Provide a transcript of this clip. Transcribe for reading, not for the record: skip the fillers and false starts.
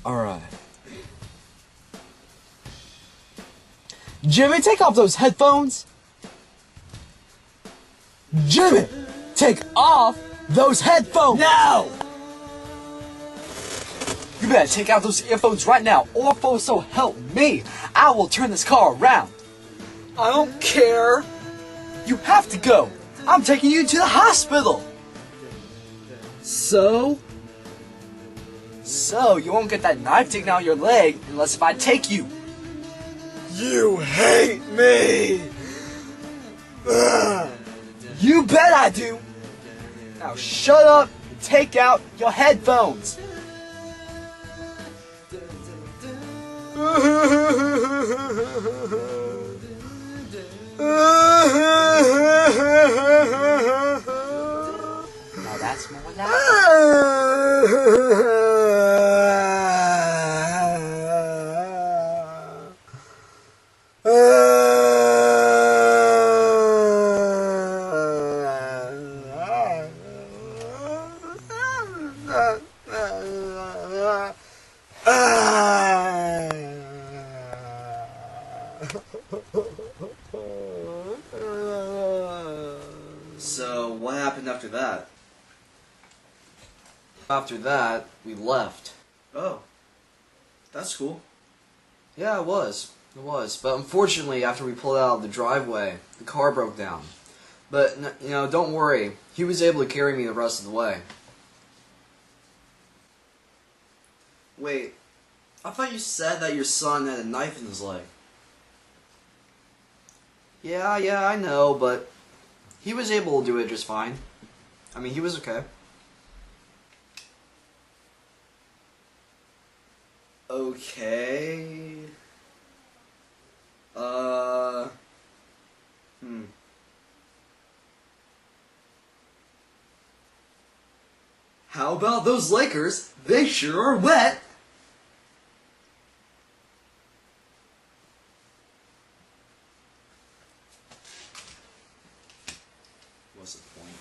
Alright. Jimmy, take off those headphones! Jimmy! Take off those headphones! No! You better take out those earphones right now, or so help me, I will turn this car around. I don't care. You have to go. I'm taking you to the hospital. So? So, you won't get that knife taken out of your leg unless if I take you. You hate me! Ugh. You bet I do. Now shut up and take out your headphones. Now that's more So, what happened after that? After that, we left. Oh. That's cool. Yeah, it was. It was. But unfortunately, after we pulled out of the driveway, the car broke down. But, you know, don't worry. He was able to carry me the rest of the way. Wait. I thought you said that your son had a knife in his leg. Yeah, I know, but he was able to do it just fine. I mean, he was okay. Okay. How about those Lakers? They sure are wet! What's the point?